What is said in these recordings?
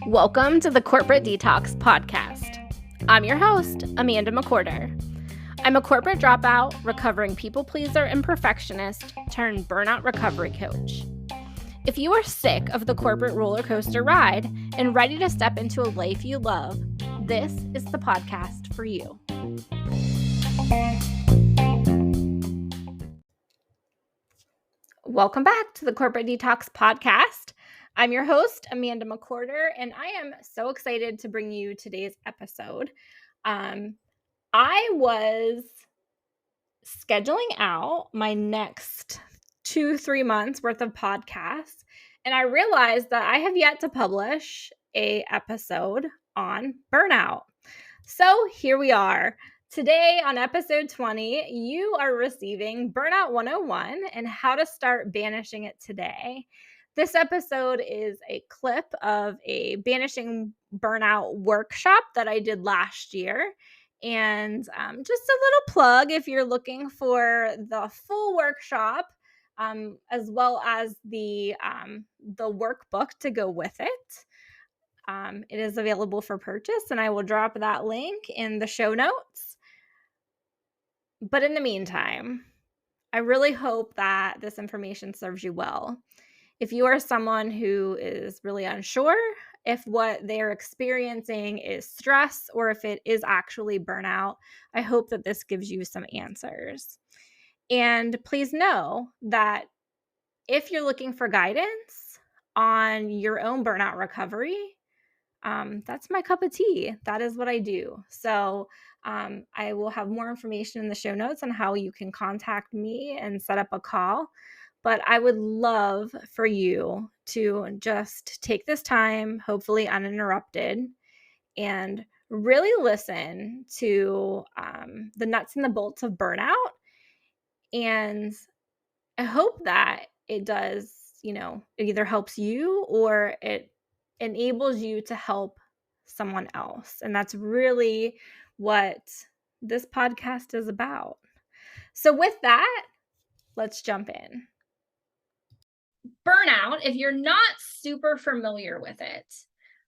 Welcome to the Corporate Detox podcast. I'm your host, Amanda McWhorter. I'm a corporate dropout, recovering people pleaser and perfectionist turned burnout recovery coach. If you are sick of the corporate roller coaster ride and ready to step into a life you love, this is the podcast for you. Welcome back to the Corporate Detox podcast. I'm your host, Amanda McWhorter, and I am so excited to bring you today's episode. I was scheduling out my next 2-3 months worth of podcasts, and I realized that I have yet to publish an episode on burnout. So here we are. Today on episode 20, you are receiving Burnout 101 and how to start banishing it today. This episode is a clip of a banishing burnout workshop that I did last year. And just a little plug if you're looking for the full workshop, as well as the workbook to go with it. It is available for purchase, and I will drop that link in the show notes. But in the meantime, I really hope that this information serves you well. If you are someone who is really unsure if what they're experiencing is stress or if it is actually burnout, I hope that this gives you some answers. And please know that if you're looking for guidance on your own burnout recovery, that's my cup of tea. That is what I do. So I will have more information in the show notes on how you can contact me and set up a call. But I would love for you to just take this time, hopefully uninterrupted, and really listen to the nuts and the bolts of burnout. And I hope that it does, it either helps you or it enables you to help someone else. And that's really what this podcast is about. So with that, let's jump in. Burnout, if you're not super familiar with it,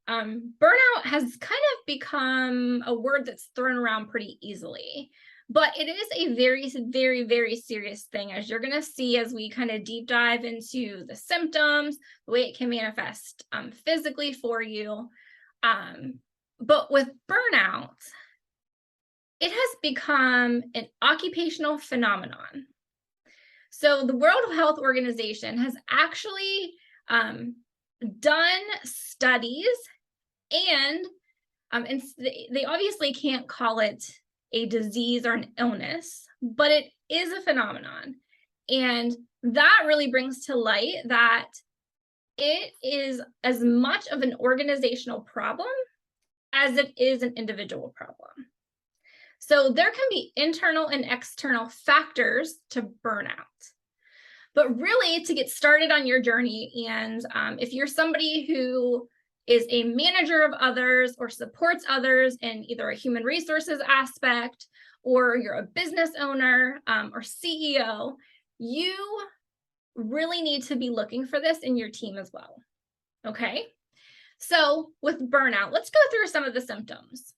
burnout has kind of become a word that's thrown around pretty easily. But it is a very, very, very serious thing, as you're going to see as we kind of deep dive into the symptoms, the way it can manifest physically for you. But with burnout, it has become an occupational phenomenon. So the World Health Organization has actually done studies, and they obviously can't call it a disease or an illness, but it is a phenomenon. And that really brings to light that it is as much of an organizational problem as it is an individual problem. So there can be internal and external factors to burnout. But really, to get started on your journey, and if you're somebody who is a manager of others or supports others in either a human resources aspect, or you're a business owner or CEO, you really need to be looking for this in your team as well. Okay? So with burnout, let's go through some of the symptoms.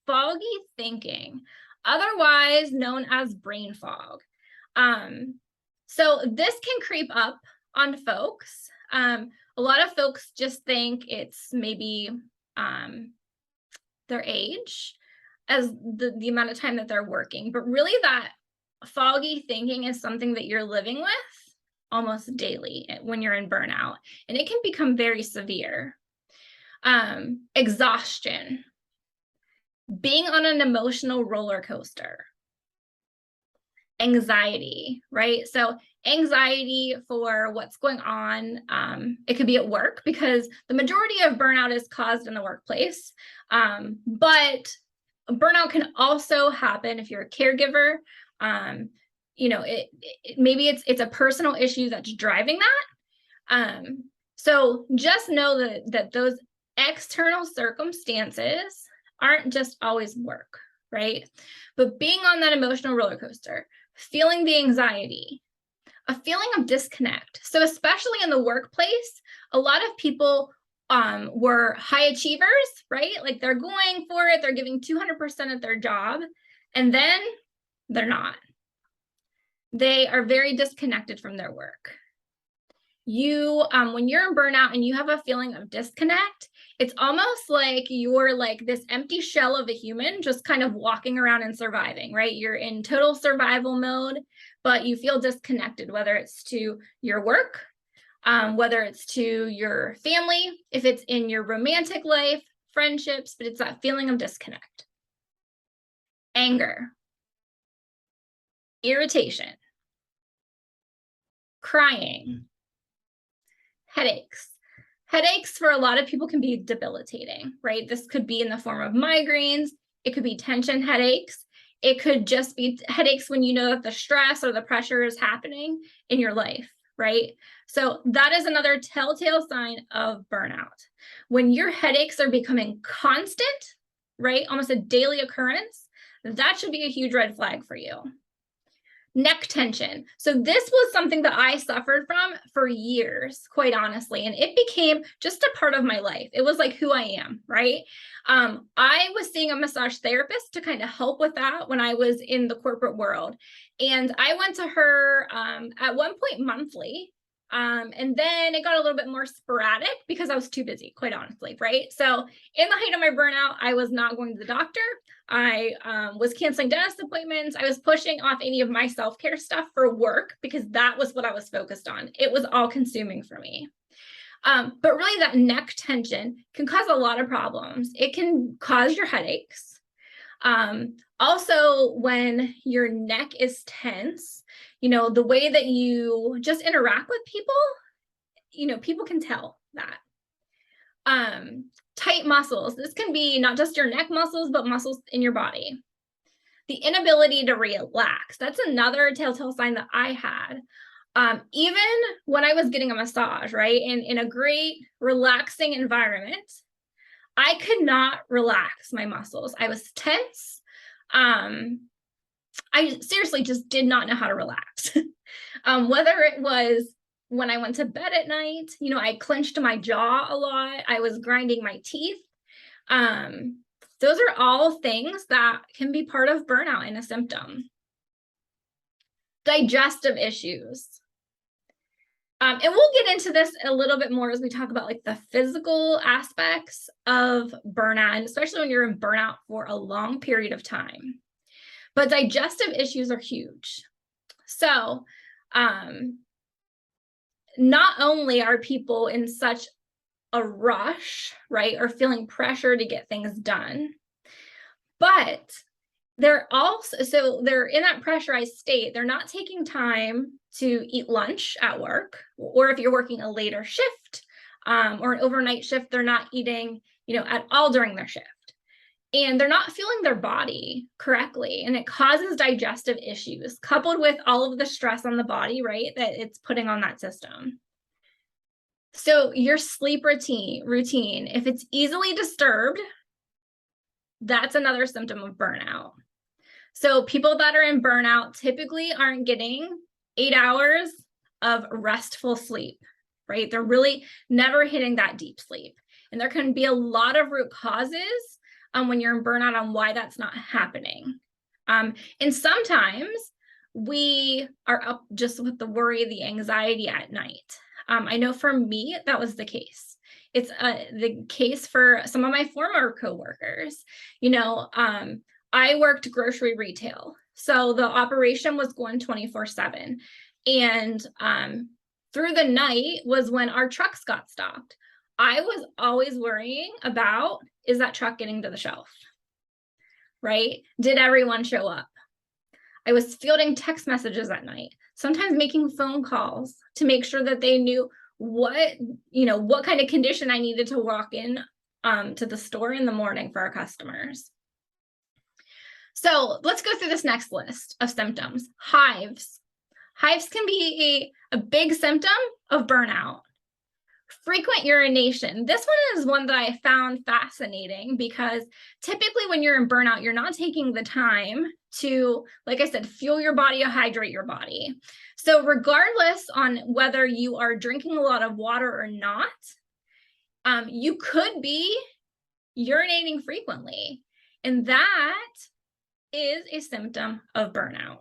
Foggy thinking, otherwise known as brain fog. So this can creep up on folks. A lot of folks just think it's maybe their age as the amount of time that they're working, but really that foggy thinking is something that you're living with almost daily when you're in burnout, and it can become very severe. Exhaustion, being on an emotional roller coaster. Anxiety, right? So anxiety for what's going on. It could be at work, because the majority of burnout is caused in the workplace. But burnout can also happen if you're a caregiver. Maybe it's a personal issue that's driving that. So just know that those external circumstances aren't just always work, right? But being on that emotional roller coaster, feeling the anxiety, a feeling of disconnect. So especially in the workplace, a lot of people were high achievers, right? Like they're going for it, they're giving 200% of their job, and then they're not. They are very disconnected from their work. When you're in burnout and you have a feeling of disconnect, it's almost like you're like this empty shell of a human just kind of walking around and surviving, right? You're in total survival mode, but you feel disconnected, whether it's to your work, whether it's to your family, if it's in your romantic life, friendships, but it's that feeling of disconnect. Anger, irritation, crying, headaches. Headaches for a lot of people can be debilitating, right? This could be in the form of migraines. It could be tension headaches. It could just be headaches when you know that the stress or the pressure is happening in your life, right? So that is another telltale sign of burnout. When your headaches are becoming constant, right, almost a daily occurrence, that should be a huge red flag for you. Neck tension. So this was something that I suffered from for years, quite honestly, and it became just a part of my life. It was like who I am, right? I was seeing a massage therapist to kind of help with that when I was in the corporate world. And I went to her at one point monthly. And then it got a little bit more sporadic because I was too busy, quite honestly, right? So in the height of my burnout, I was not going to the doctor. I was canceling dentist appointments. I was pushing off any of my self-care stuff for work because that was what I was focused on. It was all consuming for me. But really that neck tension can cause a lot of problems. It can cause your headaches. Also, when your neck is tense, the way that you just interact with people, people can tell that. Tight muscles. This can be not just your neck muscles, but muscles in your body. The inability to relax. That's another telltale sign that I had. Even when I was getting a massage, right, in a great relaxing environment, I could not relax my muscles. I was tense. I seriously just did not know how to relax. Whether it was when I went to bed at night, I clenched my jaw a lot. I was grinding my teeth. Those are all things that can be part of burnout and a symptom. Digestive issues. And we'll get into this a little bit more as we talk about like the physical aspects of burnout, and especially when you're in burnout for a long period of time. But digestive issues are huge. So, not only are people in such a rush, right, or feeling pressure to get things done, but they're in that pressurized state. They're not taking time to eat lunch at work, or if you're working a later shift or an overnight shift, they're not eating, at all during their shift. And they're not fueling their body correctly. And it causes digestive issues coupled with all of the stress on the body, right, that it's putting on that system. So your sleep routine, if it's easily disturbed, that's another symptom of burnout. So people that are in burnout typically aren't getting 8 hours of restful sleep, right? They're really never hitting that deep sleep. And there can be a lot of root causes when you're in burnout on why that's not happening. And sometimes we are up just with the worry, the anxiety at night. I know for me, that was the case. It's the case for some of my former coworkers. I worked grocery retail. So the operation was going 24/7. And through the night was when our trucks got stopped. I was always worrying about, is that truck getting to the shelf? Right? Did everyone show up? I was fielding text messages at night, sometimes making phone calls to make sure that they knew what kind of condition I needed to walk in to the store in the morning for our customers. So let's go through this next list of symptoms. Hives. Hives can be a big symptom of burnout. Frequent urination. This one is one that I found fascinating because typically when you're in burnout, you're not taking the time to, like I said, fuel your body, hydrate your body. So regardless on whether you are drinking a lot of water or not, you could be urinating frequently. And that is a symptom of burnout.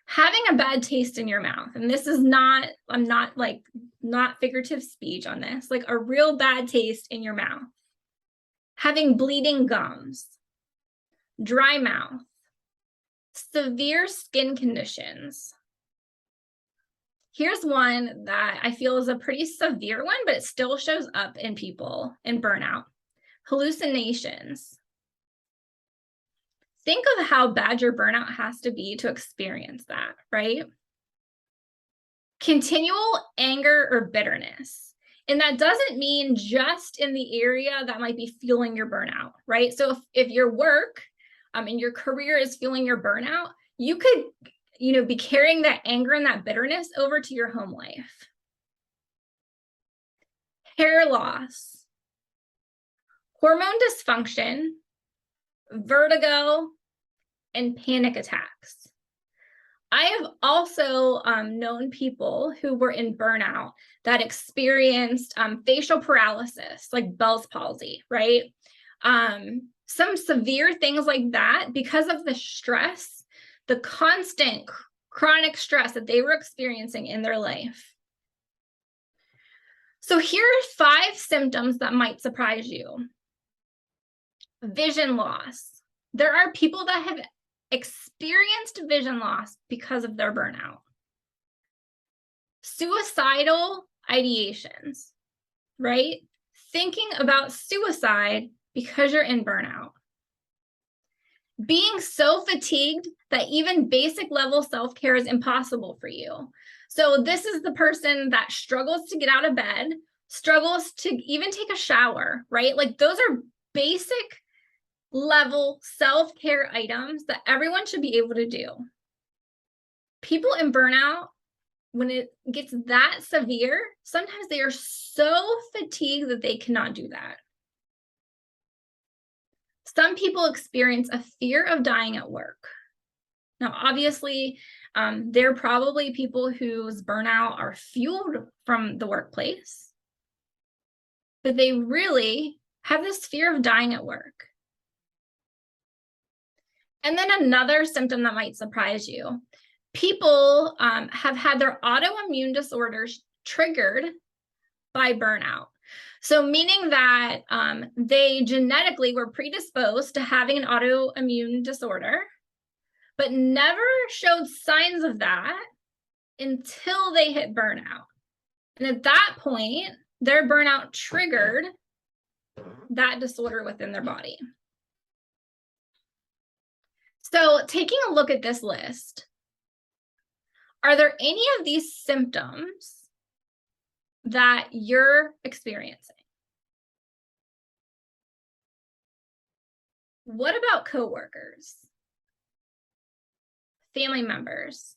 Having a bad taste in your mouth, and this is not, I'm not like, not figurative speech on this, like a real bad taste in your mouth. Having bleeding gums, dry mouth, severe skin conditions. Here's one that I feel is a pretty severe one, but it still shows up in people in burnout. Hallucinations. Think of how bad your burnout has to be to experience that, right? Continual anger or bitterness. And that doesn't mean just in the area that might be fueling your burnout, right? So if your work and your career is fueling your burnout, you could, be carrying that anger and that bitterness over to your home life. Hair loss, hormone dysfunction, vertigo, and panic attacks. I have also known people who were in burnout that experienced facial paralysis, like Bell's palsy, right? Some severe things like that because of the stress, the constant chronic stress that they were experiencing in their life. So here are 5 symptoms that might surprise you. Vision loss. There are people that have experienced vision loss because of their burnout. Suicidal ideations, right? Thinking about suicide because you're in burnout. Being so fatigued that even basic level self-care is impossible for you. So this is the person that struggles to get out of bed, struggles to even take a shower, right? Like those are basic level self-care items that everyone should be able to do. People in burnout, when it gets that severe, sometimes they are so fatigued that they cannot do that. Some people experience a fear of dying at work. Now, obviously, there are probably people whose burnout are fueled from the workplace, but they really have this fear of dying at work. And then another symptom that might surprise you. People have had their autoimmune disorders triggered by burnout. So meaning that they genetically were predisposed to having an autoimmune disorder, but never showed signs of that until they hit burnout. And at that point, their burnout triggered that disorder within their body. So taking a look at this list, are there any of these symptoms that you're experiencing? What about coworkers, family members,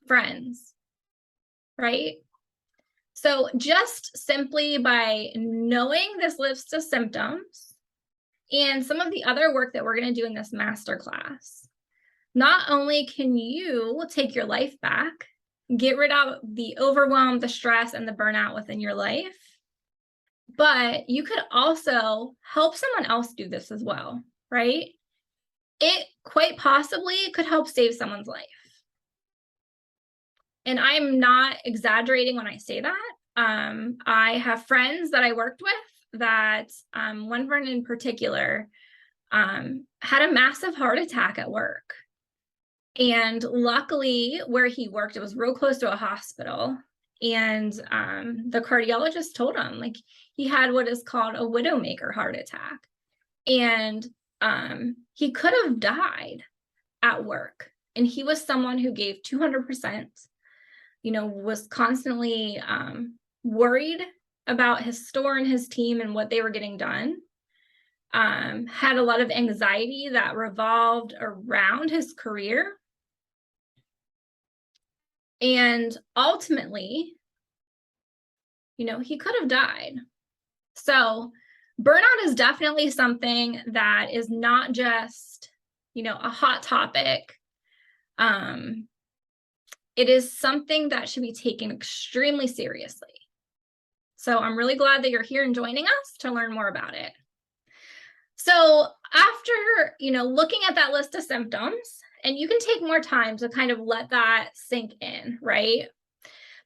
friends, right? So just simply by knowing this list of symptoms and some of the other work that we're going to do in this masterclass, not only can you take your life back, get rid of the overwhelm, the stress, and the burnout within your life, but you could also help someone else do this as well, right? It quite possibly could help save someone's life. And I'm not exaggerating when I say that. I have friends that I worked with that one friend in particular had a massive heart attack at work. And luckily where he worked, it was real close to a hospital. And the cardiologist told him, like, he had what is called a widowmaker heart attack. And he could have died at work. And he was someone who gave 200%, was constantly worried about his store and his team and what they were getting done. Had a lot of anxiety that revolved around his career. And ultimately, he could have died. So burnout is definitely something that is not just, a hot topic. It is something that should be taken extremely seriously. So I'm really glad that you're here and joining us to learn more about it. So after, looking at that list of symptoms, and you can take more time to kind of let that sink in, right?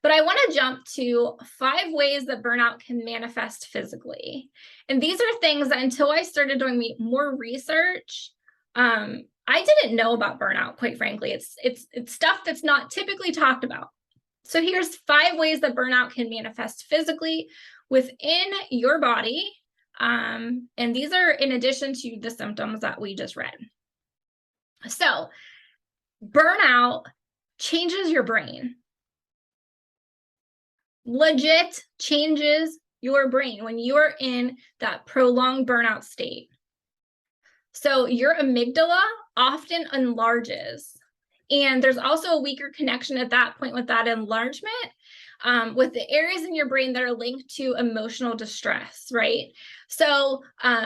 But I want to jump to 5 ways that burnout can manifest physically. And these are things that until I started doing more research, I didn't know about burnout, quite frankly. It's stuff that's not typically talked about. So here's 5 ways that burnout can manifest physically within your body. And these are in addition to the symptoms that we just read. So burnout changes your brain. Legit changes your brain when you are in that prolonged burnout state. So your amygdala often enlarges. And there's also a weaker connection at that point with that enlargement with the areas in your brain that are linked to emotional distress, right? So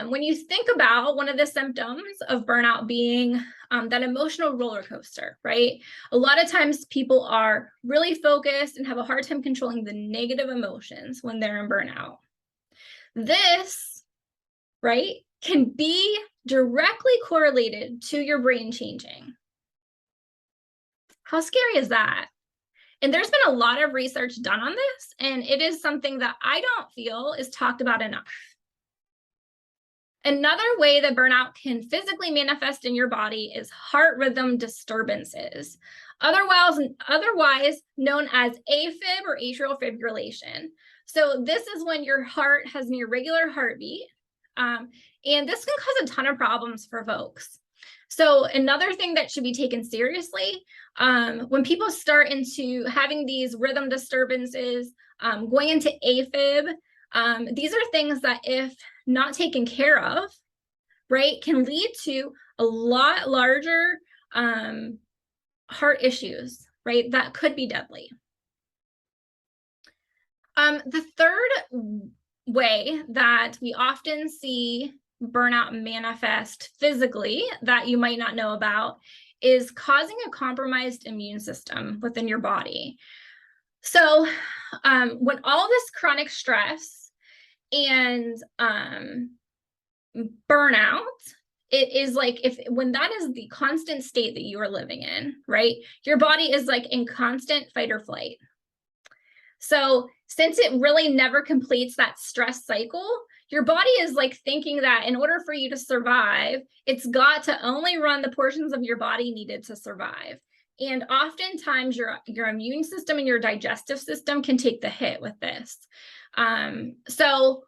when you think about one of the symptoms of burnout being that emotional roller coaster, right? A lot of times people are really focused and have a hard time controlling the negative emotions when they're in burnout. This, right, can be directly correlated to your brain changing. How scary is that? And there's been a lot of research done on this, and it is something that I don't feel is talked about enough. Another way that burnout can physically manifest in your body is heart rhythm disturbances, otherwise known as AFib or atrial fibrillation. So this is when your heart has an irregular heartbeat, and this can cause a ton of problems for folks. So another thing that should be taken seriously, when people start into having these rhythm disturbances, going into AFib, these are things that if not taken care of, right, can lead to a lot larger heart issues, right, that could be deadly. The third way that we often see burnout manifest physically that you might not know about is causing a compromised immune system within your body. So when all this chronic stress and burnout, it is like when that is the constant state that you are living in, right? Your body is like in constant fight or flight. So since it really never completes that stress cycle, your body is like thinking that in order for you to survive, it's got to only run the portions of your body needed to survive. And oftentimes your immune system and your digestive system can take the hit with this. So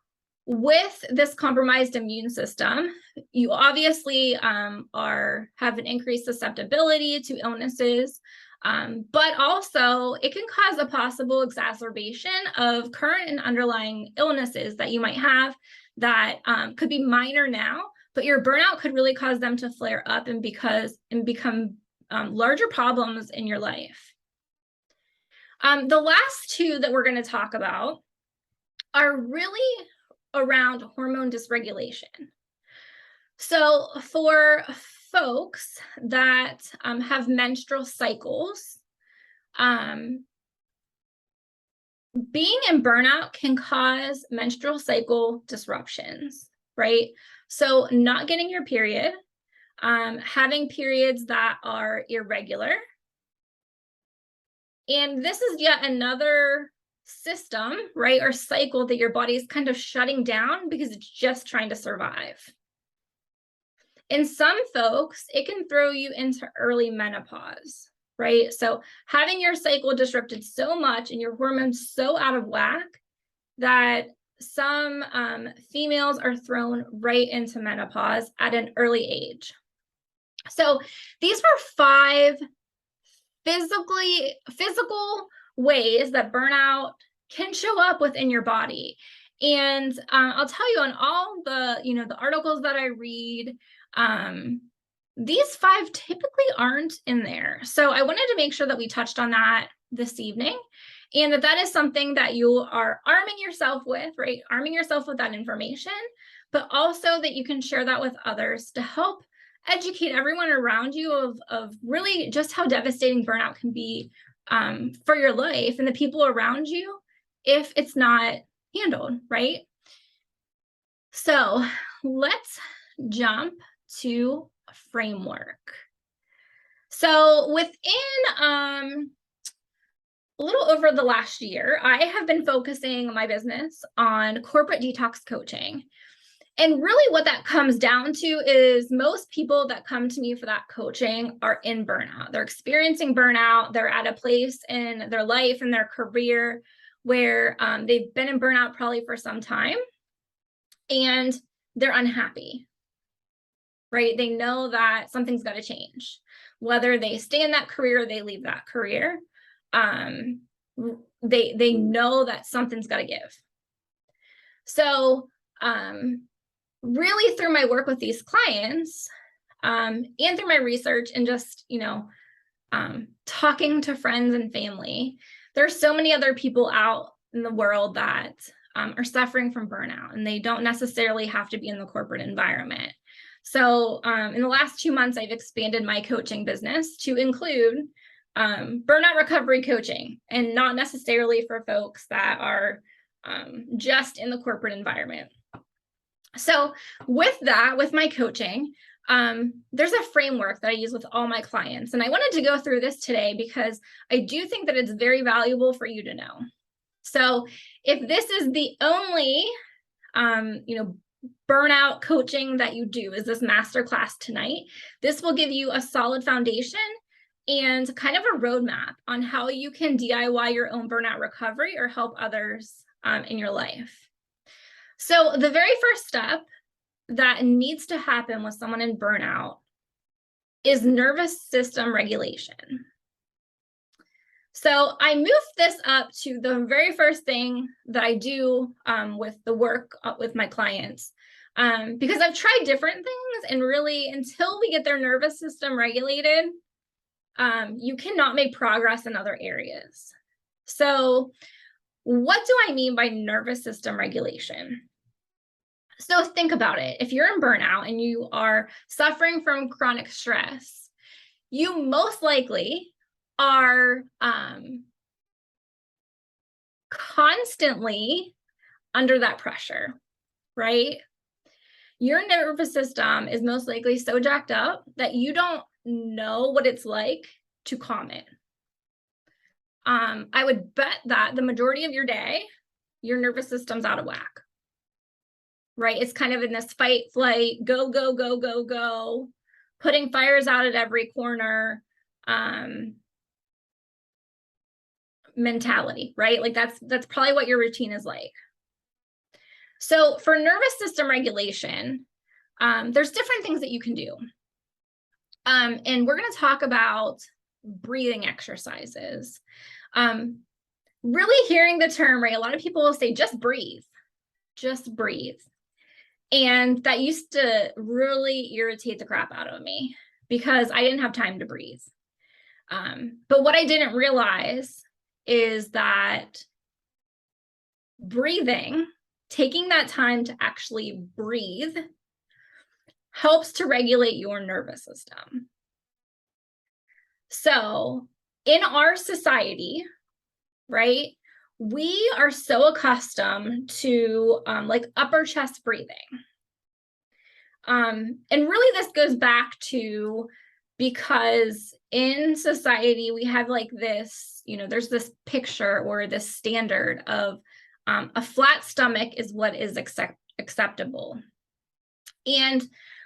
with this compromised immune system, you obviously have an increased susceptibility to illnesses. But also it can cause a possible exacerbation of current and underlying illnesses that you might have that could be minor now, but your burnout could really cause them to flare up and become larger problems in your life. The last 2 that we're going to talk about are really around hormone dysregulation. So for folks that have menstrual cycles, being in burnout can cause menstrual cycle disruptions, right? So not getting your period, having periods that are irregular. And this is yet another system, right, or cycle that your body is kind of shutting down because it's just trying to survive. In some folks, it can throw you into early menopause, right? So having your cycle disrupted so much and your hormones so out of whack that some females are thrown right into menopause at an early age. So these were 5 physical ways that burnout can show up within your body. And I'll tell you, on all the the articles that I read, these 5 typically aren't in there. So I wanted to make sure that we touched on that this evening. And that is something that you are arming yourself with, right? Arming yourself with that information, but also that you can share that with others to help educate everyone around you of really just how devastating burnout can be for your life and the people around you if it's not handled, right? So let's jump to a framework. So within a little over the last year, I have been focusing my business on corporate detox coaching. And really what that comes down to is most people that come to me for that coaching are in burnout. They're experiencing burnout. They're at a place in their life and their career where they've been in burnout probably for some time and they're unhappy, right? They know that something's got to change, whether they stay in that career or they leave that career. They know that something's got to give. So really through my work with these clients and through my research and just, talking to friends and family, there's so many other people out in the world that are suffering from burnout, and they don't necessarily have to be in the corporate environment. So in the last 2 months, I've expanded my coaching business to include burnout recovery coaching, and not necessarily for folks that are just in the corporate environment. So with that, with my coaching, there's a framework that I use with all my clients. And I wanted to go through this today because I do think that it's very valuable for you to know. So if this is the only, burnout coaching that you do is this masterclass tonight, this will give you a solid foundation and kind of a roadmap on how you can DIY your own burnout recovery or help others in your life. So the very first step that needs to happen with someone in burnout is nervous system regulation. So I moved this up to the very first thing that I do with the work with my clients, because I've tried different things, and really until we get their nervous system regulated, you cannot make progress in other areas. So what do I mean by nervous system regulation? So think about it. If you're in burnout and you are suffering from chronic stress, you most likely are constantly under that pressure, right? Your nervous system is most likely so jacked up that you don't know what it's like to calm it. I would bet that the majority of your day, your nervous system's out of whack, right? It's kind of in this fight, flight, go, go, go, go, go, putting fires out at every corner mentality, right? Like that's probably what your routine is like. So for nervous system regulation, there's different things that you can do. And we're going to talk about breathing exercises. Really hearing the term, right? A lot of people will say, just breathe, just breathe. And that used to really irritate the crap out of me because I didn't have time to breathe. But what I didn't realize is that breathing, taking that time to actually breathe, helps to regulate your nervous system. So in our society, right, we are so accustomed to like upper chest breathing. And really this goes back to because in society we have like this, there's this picture or this standard of a flat stomach is what is acceptable. And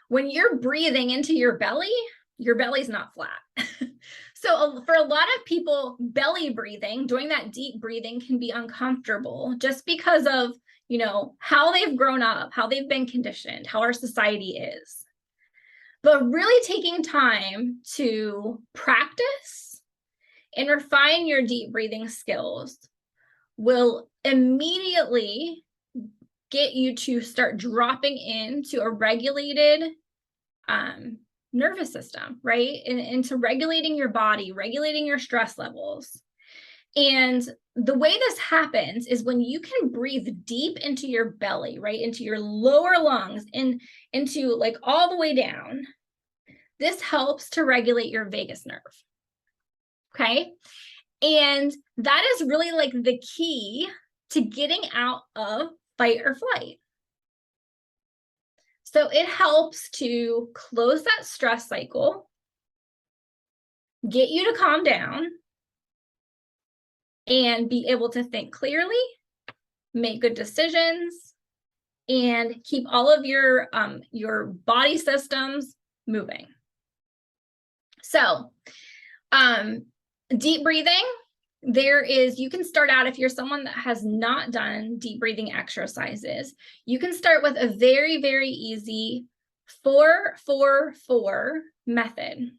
when you're breathing into your belly's not flat. So for a lot of people, belly breathing, doing that deep breathing can be uncomfortable just because of, how they've grown up, how they've been conditioned, how our society is. But really taking time to practice and refine your deep breathing skills will immediately get you to start dropping into a regulated nervous system, right? And into regulating your body, regulating your stress levels. And the way this happens is when you can breathe deep into your belly, right, into your lower lungs, and into like all the way down. This helps to regulate your vagus nerve. Okay. And that is really like the key to getting out of fight or flight. So it helps to close that stress cycle, get you to calm down, and be able to think clearly, make good decisions, and keep all of your body systems moving. So, deep breathing, you can start out, if you're someone that has not done deep breathing exercises, you can start with a very, very easy 4-4-4 method.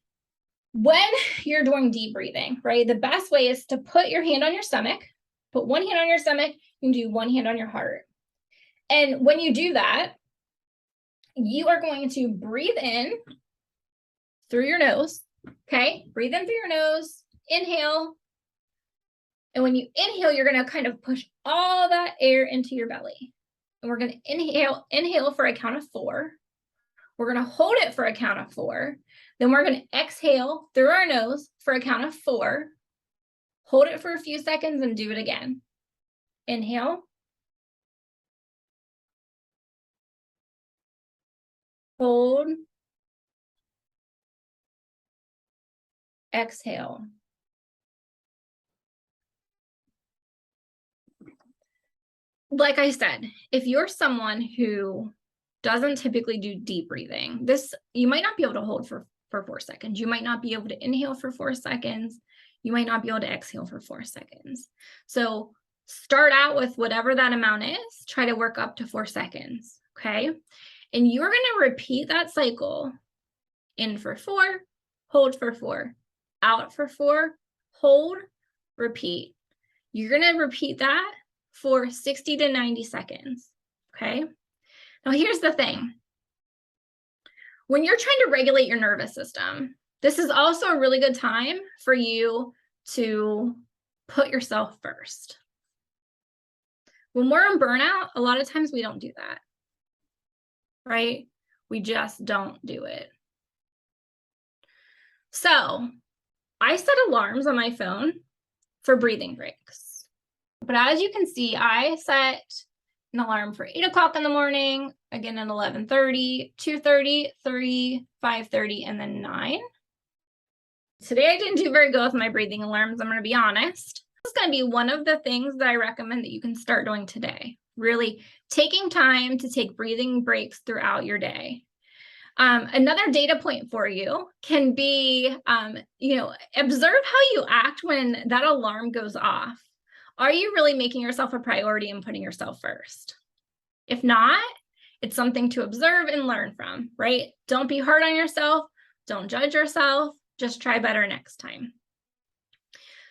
When you're doing deep breathing, right, the best way is to put your hand on your stomach, put one hand on your stomach, you can do one hand on your heart. And when you do that, you are going to breathe in through your nose, okay? Breathe in through your nose, inhale. And when you inhale, you're going to kind of push all that air into your belly. And we're going to inhale for a count of 4. We're going to hold it for a count of 4. Then we're going to exhale through our nose for a count of 4. Hold it for a few seconds and do it again. Inhale. Hold. Exhale. Like I said, if you're someone who doesn't typically do deep breathing, you might not be able to hold for 4 seconds. You might not be able to inhale for 4 seconds. You might not be able to exhale for 4 seconds. So start out with whatever that amount is. Try to work up to 4 seconds, okay? And you're going to repeat that cycle. In for 4, hold for 4, out for 4, hold, repeat. You're going to repeat that for 60 to 90 seconds, okay? Now, here's the thing. When you're trying to regulate your nervous system, this is also a really good time for you to put yourself first. When we're in burnout, a lot of times we don't do that, right? We just don't do it. So I set alarms on my phone for breathing breaks. But as you can see, I set an alarm for 8 o'clock in the morning, again at 11:30, 2:30, 3, 5:30, and then 9. Today I didn't do very good with my breathing alarms, I'm going to be honest. This is going to be one of the things that I recommend that you can start doing today. Really taking time to take breathing breaks throughout your day. Another data point for you can be, observe how you act when that alarm goes off. Are you really making yourself a priority and putting yourself first? If not, it's something to observe and learn from, right? Don't be hard on yourself. Don't judge yourself. Just try better next time.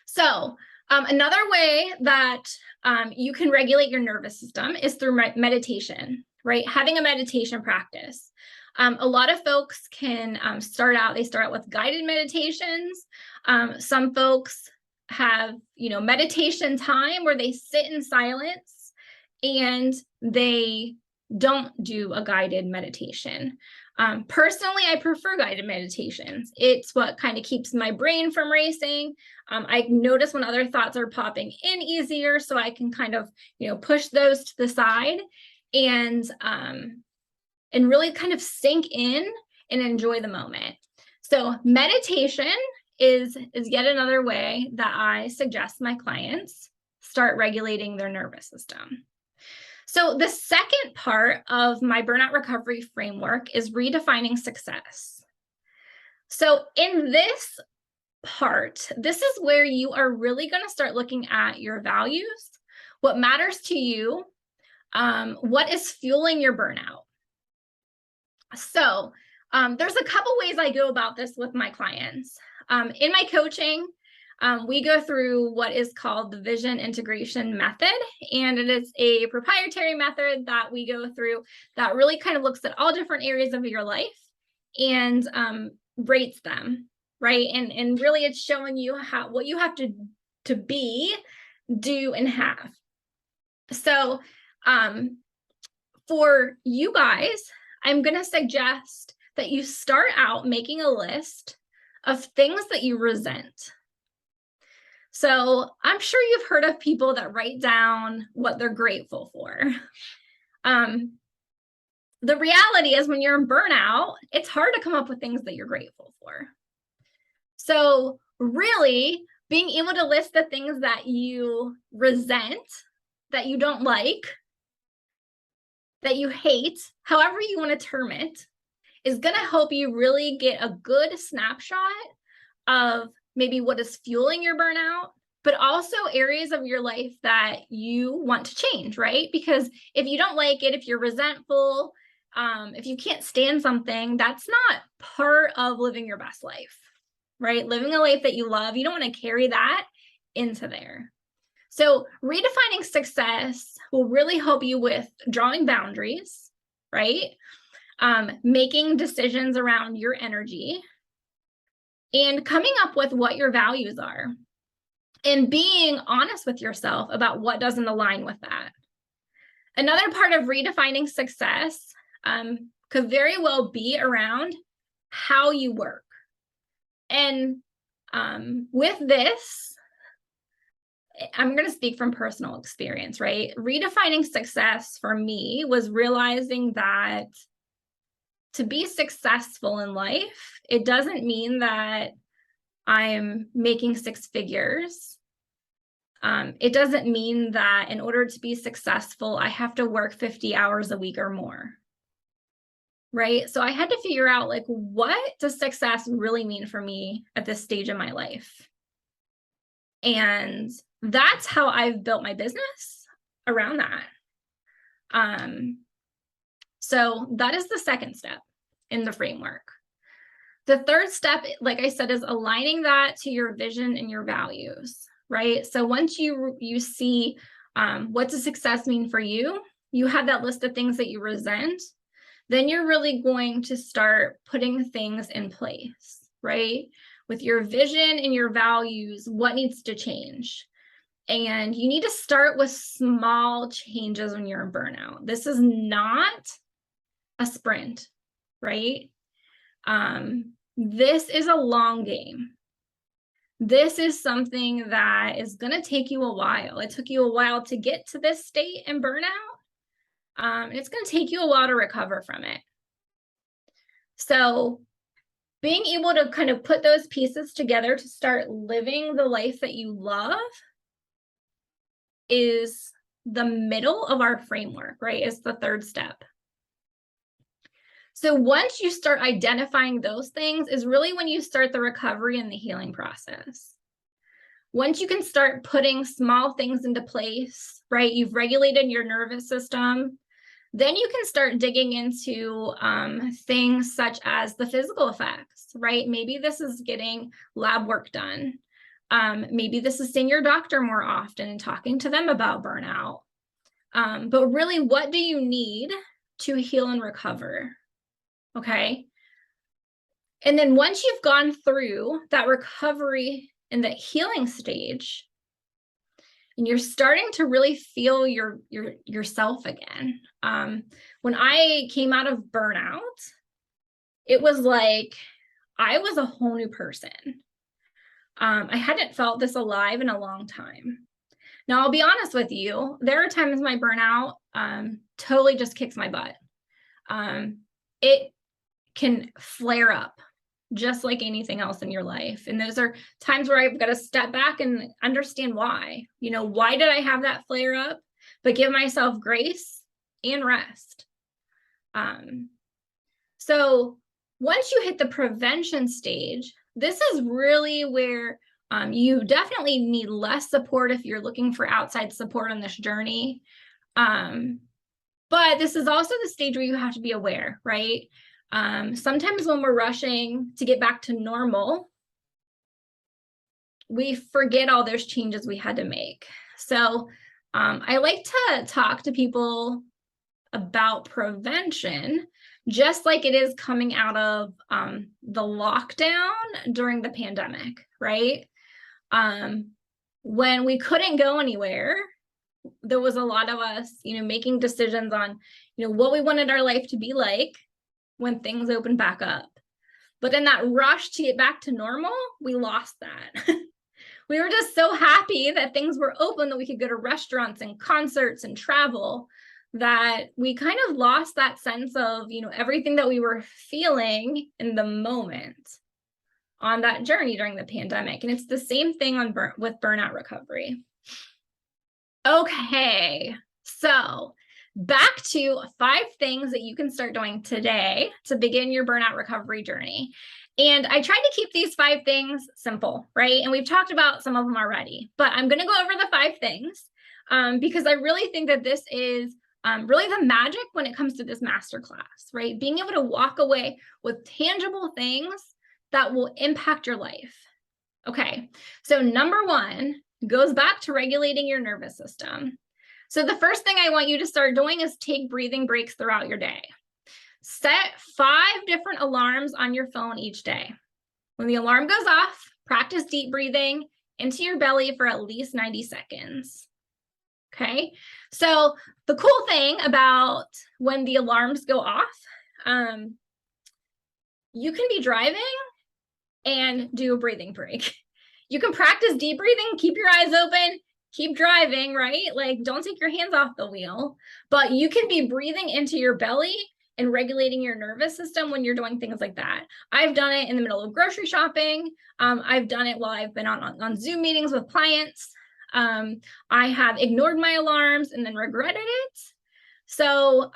So another way that you can regulate your nervous system is through meditation, right? Having a meditation practice. A lot of folks can start out with guided meditations. Some folks have, meditation time where they sit in silence and they don't do a guided meditation. Personally, I prefer guided meditations. It's what kind of keeps my brain from racing. I notice when other thoughts are popping in easier, so I can kind of, push those to the side and really kind of sink in and enjoy the moment. So meditation is yet another way that I suggest my clients start regulating their nervous system. So the second part of my burnout recovery framework is redefining success. So in this part, this is where you are really going to start looking at your values, what matters to you, what is fueling your burnout. So there's a couple ways I go about this with my clients. In my coaching, we go through what is called the vision integration method, and it is a proprietary method that we go through that really kind of looks at all different areas of your life and rates them, right? And really it's showing you what you have to to be, do, and have. So for you guys, I'm going to suggest that you start out making a list of things that you resent. So I'm sure you've heard of people that write down what they're grateful for. The reality is when you're in burnout, it's hard to come up with things that you're grateful for. So really being able to list the things that you resent, that you don't like, that you hate, however you want to term it, is going to help you really get a good snapshot of maybe what is fueling your burnout, but also areas of your life that you want to change, right? Because if you don't like it, if you're resentful, if you can't stand something, that's not part of living your best life, right? Living a life that you love, you don't want to carry that into there. So redefining success will really help you with drawing boundaries, right? Making decisions around your energy and coming up with what your values are and being honest with yourself about what doesn't align with that. Another part of redefining success could very well be around how you work. And with this, I'm going to speak from personal experience, right? Redefining success for me was realizing that to be successful in life, it doesn't mean that I'm making six figures. It doesn't mean that in order to be successful, I have to work 50 hours a week or more, right? So I had to figure out, like, what does success really mean for me at this stage of my life? And that's how I've built my business around that. So that is the second step in the framework. The third step, like I said, is aligning that to your vision and your values, right? So once you see what does success mean for you, you have that list of things that you resent, then you're really going to start putting things in place, right? With your vision and your values, what needs to change? And you need to start with small changes when you're in burnout. This is not a sprint, right? This is a long game. This is something that is going to take you a while. It took you a while to get to this state in burnout. It's going to take you a while to recover from it. So being able to kind of put those pieces together to start living the life that you love is the middle of our framework, right? It's the third step. So once you start identifying those things is really when you start the recovery and the healing process. Once you can start putting small things into place, right? You've regulated your nervous system. Then you can start digging into things such as the physical effects, right? Maybe this is getting lab work done. Maybe this is seeing your doctor more often and talking to them about burnout. But really, what do you need to heal and recover? Okay. And then once you've gone through that recovery and that healing stage, and you're starting to really feel yourself again. When I came out of burnout, it was like I was a whole new person. I hadn't felt this alive in a long time. Now, I'll be honest with you, there are times my burnout totally just kicks my butt. It can flare up just like anything else in your life. And those are times where I've got to step back and understand why. You know, why did I have that flare up? But give myself grace and rest. So once you hit the prevention stage, this is really where you definitely need less support if you're looking for outside support on this journey. But this is also the stage where you have to be aware, right? Sometimes when we're rushing to get back to normal, we forget all those changes we had to make. So I like to talk to people about prevention, just like it is coming out of the lockdown during the pandemic, right? when we couldn't go anywhere, there was a lot of us, making decisions on, what we wanted our life to be like when things opened back up. But in that rush to get back to normal, we lost that. We were just so happy that things were open, that we could go to restaurants and concerts and travel, that we kind of lost that sense of, everything that we were feeling in the moment on that journey during the pandemic. And it's the same thing with burnout recovery. Okay, so back to 5 things that you can start doing today to begin your burnout recovery journey. And I tried to keep these 5 things simple, right? And we've talked about some of them already, but I'm going to go over the 5 things because I really think that this is really the magic when it comes to this masterclass, right? Being able to walk away with tangible things that will impact your life. Okay, so number 1 goes back to regulating your nervous system. So the first thing I want you to start doing is take breathing breaks throughout your day. Set 5 different alarms on your phone each day. When the alarm goes off, practice deep breathing into your belly for at least 90 seconds. Okay, so the cool thing about when the alarms go off, you can be driving and do a breathing break. You can practice deep breathing, keep your eyes open, keep driving, right? Like, don't take your hands off the wheel, but you can be breathing into your belly and regulating your nervous system when you're doing things like that. I've done it in the middle of grocery shopping. I've done it while I've been on Zoom meetings with clients. I have ignored my alarms and then regretted it. So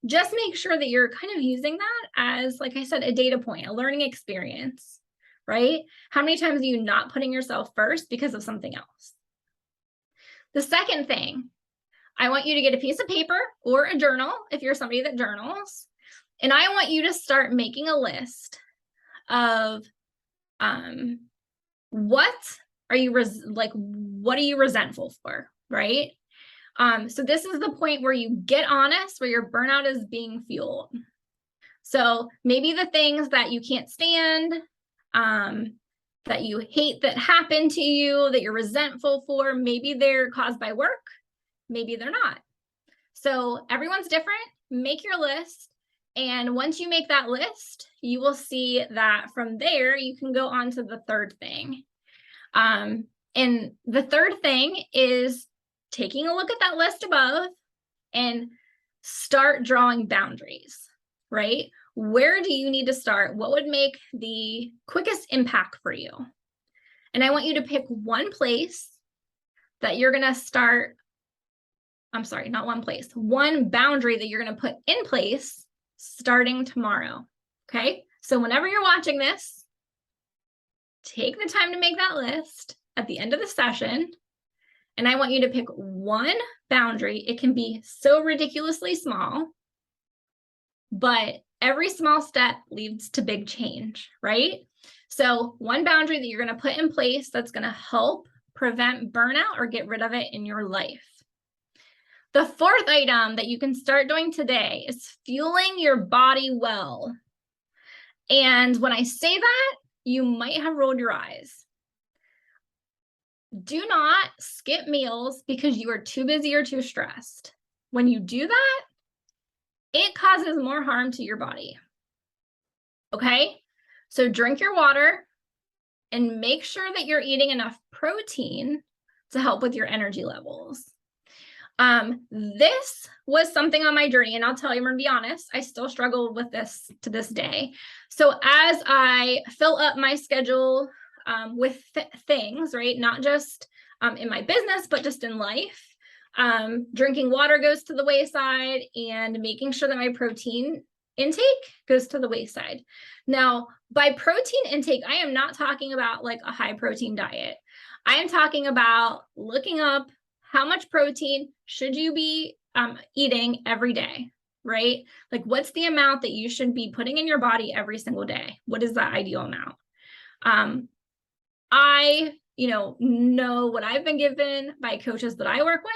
just make sure that you're kind of using that as, like I said, a data point, a learning experience, right? How many times are you not putting yourself first because of something else? The second thing, I want you to get a piece of paper or a journal if you're somebody that journals, and I want you to start making a list of what are you resentful for, right? So this is the point where you get honest, where your burnout is being fueled. So maybe the things that you can't stand, that you hate that happened to you, that you're resentful for, maybe they're caused by work, maybe they're not. So everyone's different. Make your list. And once you make that list, you will see that from there, you can go on to the third thing. And the third thing is taking a look at that list above and start drawing boundaries, right? Where do you need to start? What would make the quickest impact for you? And I want you to pick one place that you're going to start. I'm sorry, not one place, one boundary that you're going to put in place starting tomorrow. Okay. So whenever you're watching this, take the time to make that list at the end of the session. And I want you to pick one boundary. It can be so ridiculously small, but every small step leads to big change, right? So one boundary that you're going to put in place that's going to help prevent burnout or get rid of it in your life. The fourth item that you can start doing today is fueling your body well. And when I say that, you might have rolled your eyes. Do not skip meals because you are too busy or too stressed. When you do that, it causes more harm to your body. Okay? So drink your water and make sure that you're eating enough protein to help with your energy levels. This was something on my journey, and I'll tell you, I'm gonna be honest, I still struggle with this to this day. So as I fill up my schedule with things, right, not just in my business, but just in life, drinking water goes to the wayside, and making sure that my protein intake goes to the wayside. Now, by protein intake, I am not talking about like a high protein diet. I am talking about looking up how much protein should you be eating every day, right? Like, what's the amount that you should be putting in your body every single day? What is that ideal amount? I, know what I've been given by coaches that I work with.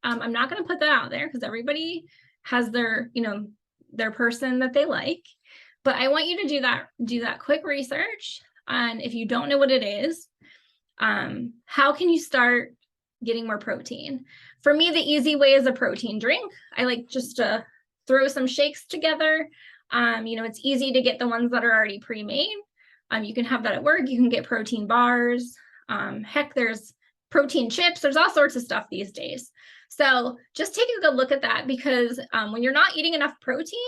I'm not going to put that out there because everybody has their, their person that they like. But I want you to do that quick research. And if you don't know what it is, How can you start getting more protein? For me, the easy way is a protein drink. I like just to throw some shakes together. It's easy to get the ones that are already pre-made. You can have that at work. You can get protein bars. Heck, there's protein chips. There's all sorts of stuff these days. So just take a good look at that, because when you're not eating enough protein,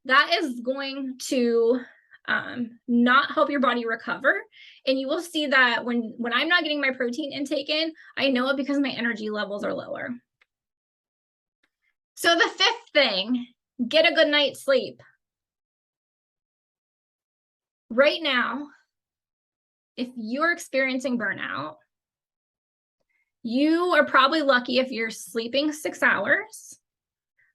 that is going to not help your body recover. And you will see that when I'm not getting my protein intake in, I know it because my energy levels are lower. So the fifth thing, get a good night's sleep. Right now, if you're experiencing burnout, you are probably lucky if you're sleeping 6 hours.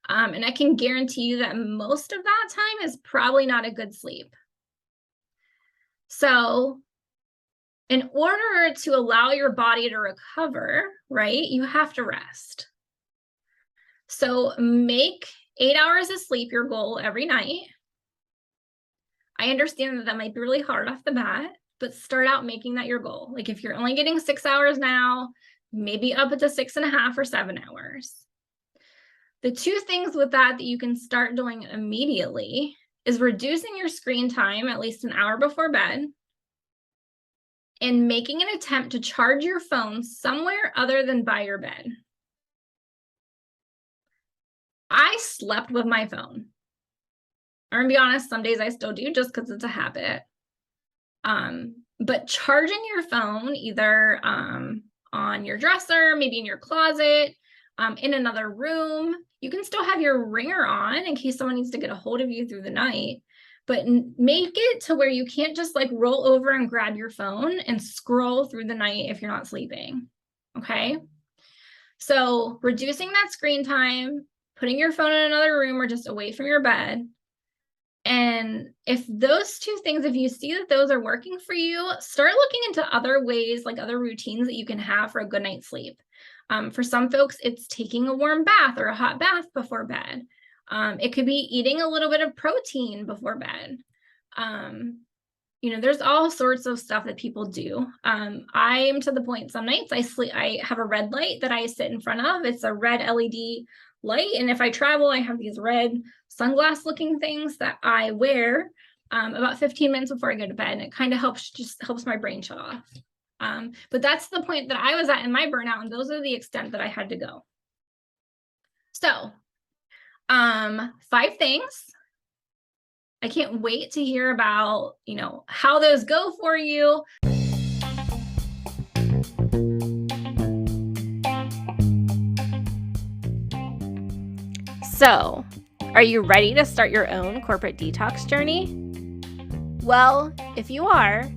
And I can guarantee you that most of that time is probably not a good sleep. So in order to allow your body to recover, right, you have to rest. So make 8 hours of sleep your goal every night. I understand that might be really hard off the bat, but start out making that your goal. Like if you're only getting 6 hours now, maybe up to 6.5 or 7 hours. The two things with that you can start doing immediately is reducing your screen time at least an hour before bed, and making an attempt to charge your phone somewhere other than by your bed. I slept with my phone. I'm gonna be honest, some days I still do just because it's a habit. But charging your phone either on your dresser, maybe in your closet, in another room. You can still have your ringer on in case someone needs to get a hold of you through the night, but make it to where you can't just like roll over and grab your phone and scroll through the night if you're not sleeping. Okay. So reducing that screen time, putting your phone in another room or just away from your bed. And if those two things, if you see that those are working for you, start looking into other ways, like other routines that you can have for a good night's sleep. For some folks, it's taking a warm bath or a hot bath before bed. It could be eating a little bit of protein before bed. There's all sorts of stuff that people do. I am to the point some nights I have a red light that I sit in front of. It's a red LED light. And if I travel, I have these red sunglass looking things that I wear about 15 minutes before I go to bed. And it kind of helps my brain shut off. But that's the point that I was at in my burnout. And those are the extent that I had to go. So 5 things. I can't wait to hear about, how those go for you. So, are you ready to start your own corporate detox journey? Well, if you are,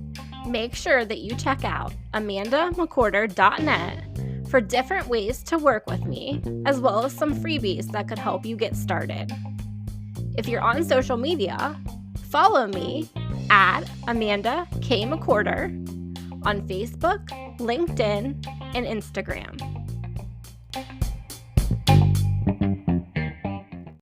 make sure that you check out McWhorter.net for different ways to work with me, as well as some freebies that could help you get started. If you're on social media, follow me at Amanda K. McWhorter on Facebook, LinkedIn, and Instagram.